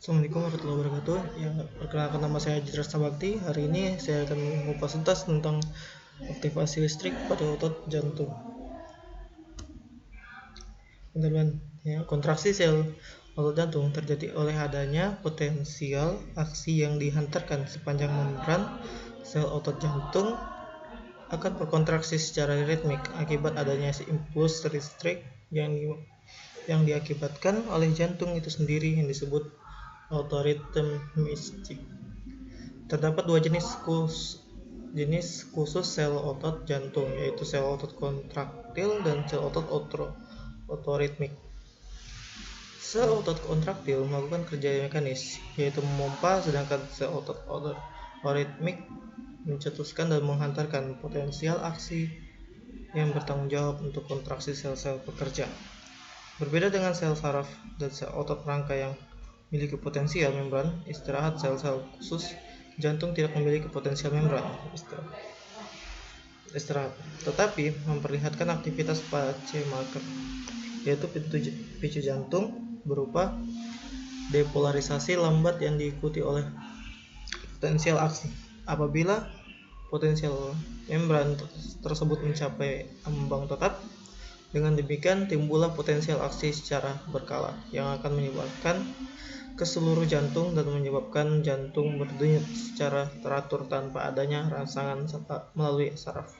Assalamualaikum warahmatullahi wabarakatuh. Ya, perkenalkan nama saya Jitra Sabakti. Hari ini saya akan mengupas tuntas tentang aktivasi listrik pada otot jantung. Teman-teman, ya, kontraksi sel otot jantung terjadi oleh adanya potensial aksi yang dihantarkan sepanjang membran sel otot jantung akan berkontraksi secara ritmik akibat adanya impuls listrik yang diakibatkan oleh jantung itu sendiri yang disebut otoritmik. Terdapat dua jenis khusus sel otot jantung, yaitu sel otot kontraktil dan sel otot otoritmik. Sel otot kontraktil melakukan kerja mekanis, yaitu memompa, sedangkan sel otot otoritmik mencetuskan dan menghantarkan potensial aksi yang bertanggung jawab untuk kontraksi sel-sel pekerja. Berbeda dengan sel saraf dan sel otot rangka yang memiliki potensial membran istirahat, sel-sel khusus jantung tidak memiliki potensial membran istirahat, tetapi memperlihatkan aktivitas pacemaker, yaitu picu jantung berupa depolarisasi lambat yang diikuti oleh potensial aksi. Apabila potensial membran tersebut mencapai ambang tetap, dengan demikian timbullah potensial aksi secara berkala yang akan menyebarkan ke seluruh jantung dan menyebabkan jantung berdenyut secara teratur tanpa adanya rangsangan melalui saraf.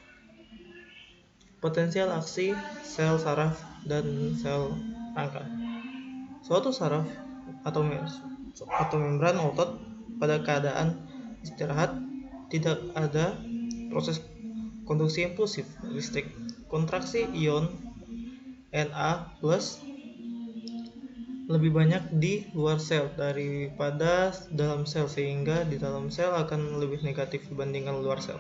Potensial aksi sel saraf dan sel rangka. Suatu saraf atau membran otot pada keadaan istirahat tidak ada proses konduksi impulsif listrik. Kontraksi ion Na+ lebih banyak di luar sel daripada dalam sel, sehingga di dalam sel akan lebih negatif dibandingkan luar sel.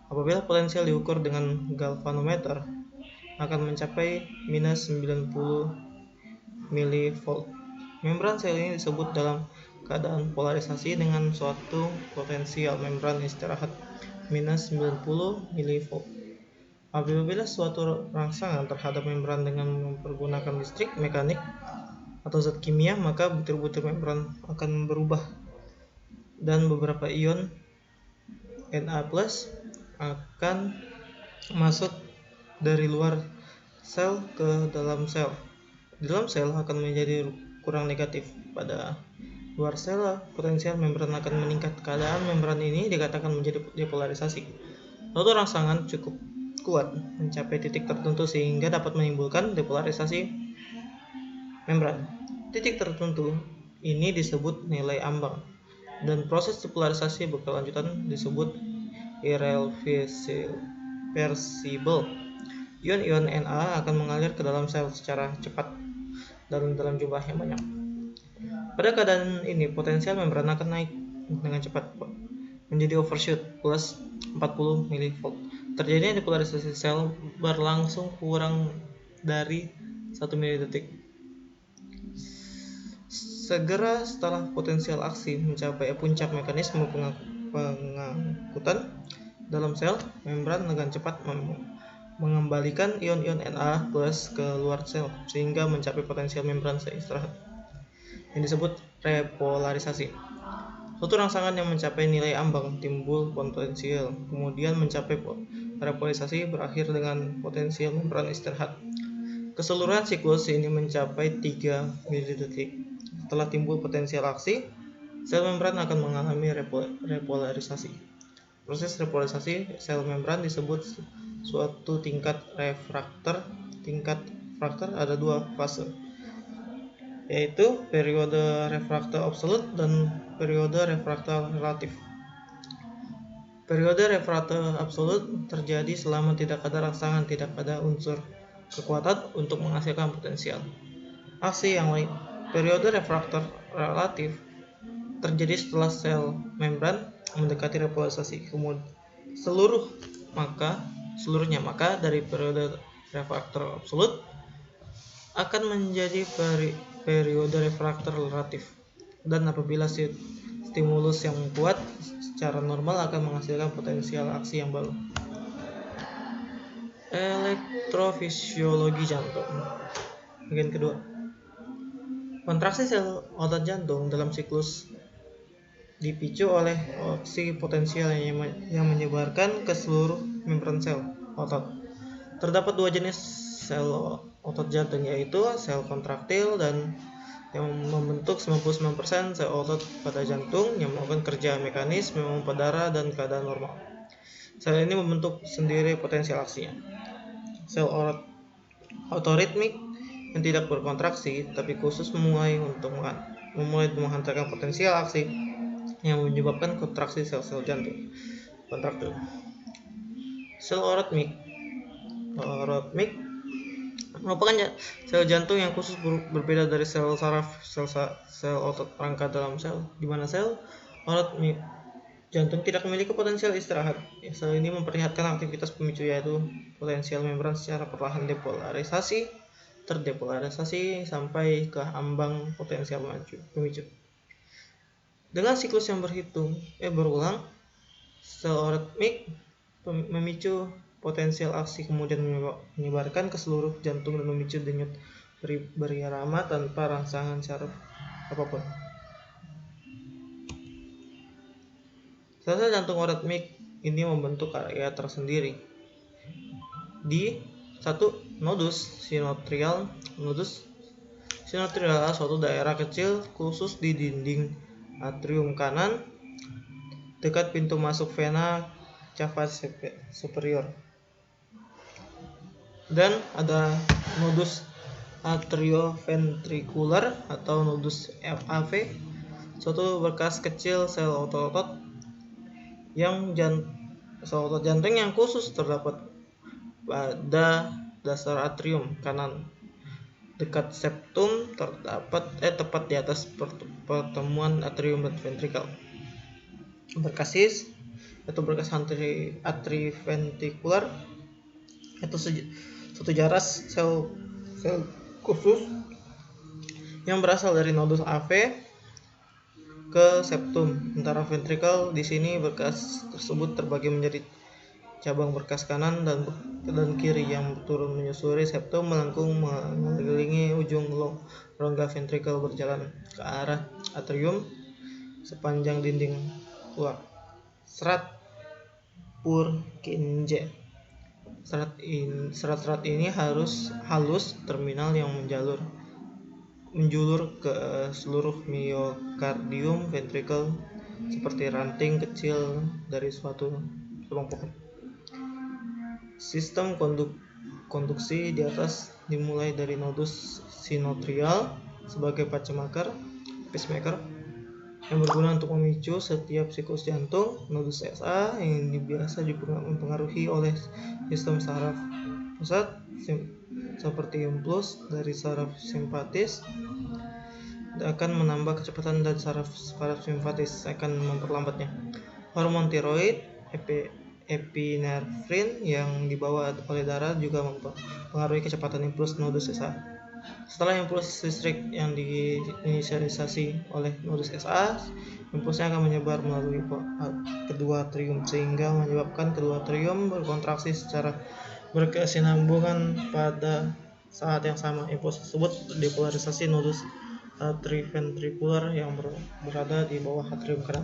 Apabila potensial diukur dengan galvanometer akan mencapai minus 90 mV. Membran sel ini disebut dalam keadaan polarisasi dengan suatu potensial membran istirahat minus 90 mV. Apabila suatu rangsangan terhadap membran dengan mempergunakan listrik mekanik atau zat kimia, maka butir-butir membran akan berubah dan beberapa ion Na+ akan masuk dari luar sel ke dalam sel. Di dalam sel akan menjadi kurang negatif. Pada luar sel potensial membran akan meningkat. Keadaan membran ini dikatakan menjadi depolarisasi. Suatu rangsangan cukup kuat mencapai titik tertentu sehingga dapat menimbulkan depolarisasi membran. Titik tertentu ini disebut nilai ambang, dan proses depolarisasi berkelanjutan disebut irreversible. Ion-ion Na akan mengalir ke dalam sel secara cepat dan dalam jumlah yang banyak. Pada keadaan ini potensial membran akan naik dengan cepat menjadi overshoot plus 40 mV. Terjadinya depolarisasi sel berlangsung kurang dari 1 milidetik. Segera setelah potensial aksi mencapai puncak mekanisme pengangkutan dalam sel, membran dengan cepat mengembalikan ion-ion Na+ ke luar sel sehingga mencapai potensial membran istirahat yang disebut repolarisasi. Suatu rangsangan yang mencapai nilai ambang timbul potensial, kemudian mencapai repolarisasi berakhir dengan potensial membran istirahat. Keseluruhan siklus ini mencapai 3 milidetik. Setelah timbul potensial aksi, sel membran akan mengalami repolarisasi. Proses repolarisasi sel membran disebut suatu tingkat refraktor. Tingkat refraktor ada dua fase, yaitu periode refraktor absolut dan periode refraktor relatif. Periode refraktor absolut terjadi selama tidak ada rangsangan, tidak ada unsur kekuatan untuk menghasilkan potensial aksi yang lain. Periode refraktor relatif terjadi setelah sel membran mendekati repolarisasi seluruhnya, maka dari periode refraktor absolut akan menjadi periode refraktor relatif. Dan apabila stimulus yang kuat secara normal akan menghasilkan potensial aksi yang baru. Elektrofisiologi jantung bagian kedua. Kontraksi sel otot jantung dalam siklus dipicu oleh aksi potensial yang menyebarkan ke seluruh membran sel otot. Terdapat dua jenis sel otot jantung, yaitu sel kontraktil dan yang membentuk 99% sel otot pada jantung yang melakukan kerja mekanis, memompa darah dan keadaan normal. Sel ini membentuk sendiri potensial aksinya. Sel otoritmik yang tidak berkontraksi tapi khusus memulai menghantarkan potensial aksi yang menyebabkan kontraksi sel-sel jantung kontraktil. Sel oritmik merupakan sel jantung yang khusus berbeda dari sel saraf sel otot rangka dalam sel, di mana sel oritmik jantung tidak memiliki potensial istirahat. Sel ini memperlihatkan aktivitas pemicu, yaitu potensial membran secara perlahan terdepolarisasi sampai ke ambang potensial pemicu. Dengan siklus yang berulang, sel oritmik memicu potensial aksi kemudian menyebarkan ke seluruh jantung dan memicu denyut berirama tanpa rangsangan syaraf apapun. Sel jantung oritmik ini membentuk area tersendiri di nodus sinoatrial. Nodus sinoatrial adalah suatu daerah kecil khusus di dinding atrium kanan dekat pintu masuk vena cava superior. Dan ada nodus atrioventricular atau nodus FAV, suatu berkas kecil sel otot jantung yang khusus terdapat pada dasar atrium kanan dekat septum, tepat di atas pertemuan atrium dan ventrikel. Berkas HIS atau berkas atriventricular itu satu jaras sel khusus yang berasal dari nodus AV ke septum ventrikel. Di sini berkas tersebut terbagi menjadi cabang berkas kanan dan kiri yang turun menyusuri septum, melengkung mengelilingi ujung rongga ventrikel, berjalan ke arah atrium sepanjang dinding luar. Serat Purkinje. Serat ini halus terminal yang menjulur ke seluruh miokardium ventrikel seperti ranting kecil dari suatu lubang pohon. Sistem konduksi di atas dimulai dari nodus sinoatrial sebagai pacemaker yang berguna untuk memicu setiap siklus jantung. Nodus SA yang biasa juga mempengaruhi oleh sistem saraf pusat seperti impuls dari saraf simpatis akan menambah kecepatan dan saraf simpatis akan memperlambatnya. Hormon tiroid, epinefrin yang dibawa oleh darah juga mempengaruhi kecepatan impuls nodus SA. Setelah impuls listrik yang diinisialisasi oleh nodus SA, impulsnya akan menyebar melalui kedua atrium sehingga menyebabkan kedua atrium berkontraksi secara berkesinambungan pada saat yang sama. Impuls tersebut depolarisasi nodus atriventricular yang berada di bawah atrium kanan.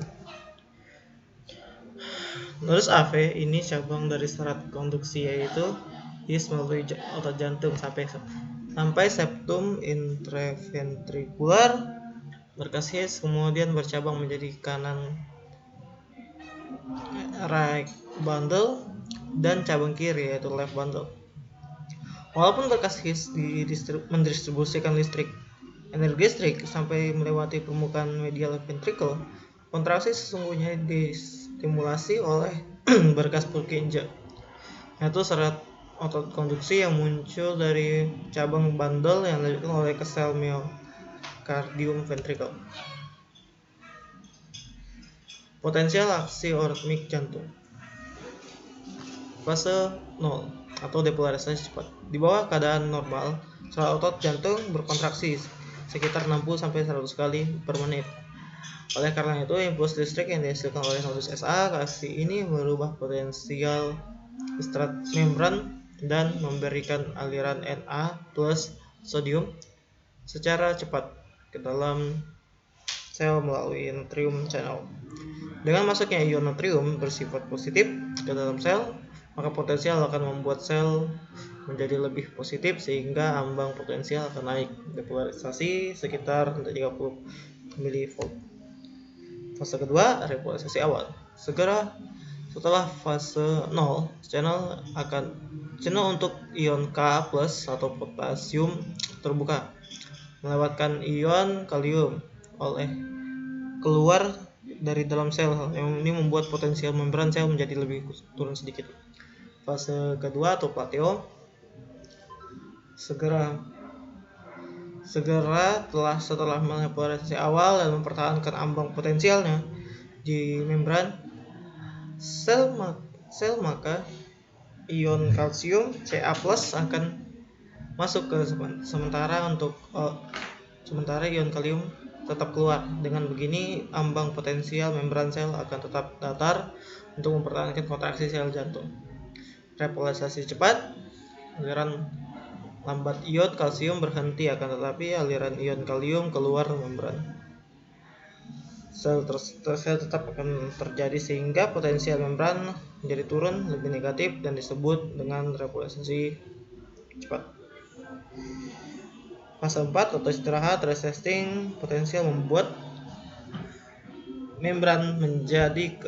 Nodus AV ini cabang dari serat konduksi, yaitu HIS melalui otot jantung sampai septum intraventricular. Berkas HIS kemudian bercabang menjadi kanan right bundle dan cabang kiri yaitu left bundle. Walaupun berkas HIS mendistribusikan energi listrik sampai melewati permukaan medial ventricle, kontraksi sesungguhnya distimulasi oleh berkas Purkinje, yaitu serat otot konduksi yang muncul dari cabang bundle yang dilanjutkan oleh ke sel miokardium ventricle. Potensial aksi oritmik jantung. Fase 0 atau depolarisasi cepat. Di bawah keadaan normal, sel otot jantung berkontraksi sekitar 60-100 kali per menit. Oleh karena itu, impuls listrik yang dihasilkan oleh nodus SA ke aksi ini merubah potensial istirahat membran dan memberikan aliran Na+ sodium secara cepat ke dalam sel melalui natrium channel. Dengan masuknya ion natrium bersifat positif ke dalam sel, maka potensial akan membuat sel menjadi lebih positif sehingga ambang potensial akan naik, depolarisasi sekitar 30 mV. Fase kedua, repolarisasi awal. Segera setelah fase 0, channel untuk ion Ka+ atau potasium terbuka, melewatkan ion kalium oleh keluar dari dalam sel. Yang ini membuat potensial membran sel menjadi lebih turun sedikit. Fase kedua atau plateo. Segera setelah repolarisasi awal dan mempertahankan ambang potensialnya di membran sel, maka ion kalsium Ca+ akan masuk ke sementara ion kalium tetap keluar. Dengan begini, ambang potensial membran sel akan tetap datar untuk mempertahankan kontraksi sel jantung. Repolarisasi cepat, aliran lambat ion kalsium berhenti, akan tetapi aliran ion kalium keluar membran sel tetap akan terjadi sehingga potensial membran menjadi turun lebih negatif dan disebut dengan repolarisasi cepat. Fase 4 atau istirahat resting, potensial membuat membran menjadi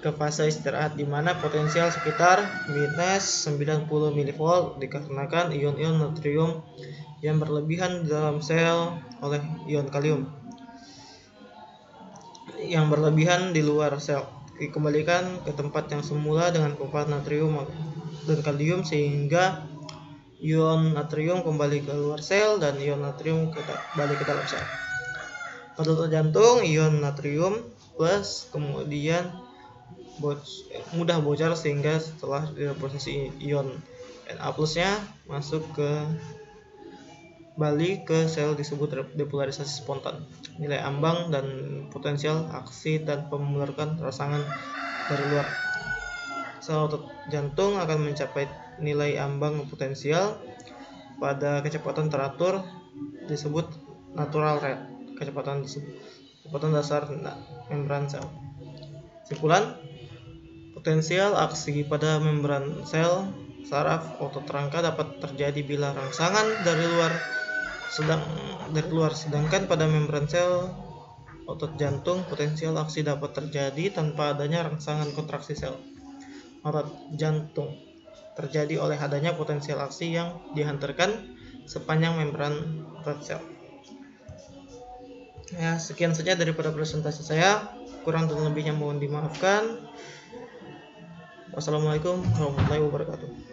ke fase istirahat di mana potensial sekitar minus 90 mV dikarenakan ion-ion natrium yang berlebihan di dalam sel oleh ion kalium yang berlebihan di luar sel dikembalikan ke tempat yang semula dengan kumpulan natrium dan kalium sehingga ion natrium kembali ke luar sel dan ion natrium kembali ke dalam sel. Pada jantung, ion natrium plus kemudian mudah bocor sehingga setelah repolarisasi ion Na+ nya masuk kembali ke sel disebut depolarisasi spontan. Nilai ambang dan potensial aksi tanpa mengeluarkan rangsangan dari luar. Sel otot jantung akan mencapai nilai ambang potensial pada kecepatan teratur disebut natural rate, kecepatan dasar membran sel. Kesimpulan, potensial aksi pada membran sel saraf otot rangka dapat terjadi bila rangsangan dari luar, sedangkan pada membran sel otot jantung potensial aksi dapat terjadi tanpa adanya rangsangan kontraksi sel otot jantung terjadi oleh adanya potensial aksi yang dihantarkan sepanjang membran otot sel. Ya, sekian saja daripada presentasi saya. Kurang dan lebihnya mohon dimaafkan. Wassalamualaikum warahmatullahi wabarakatuh.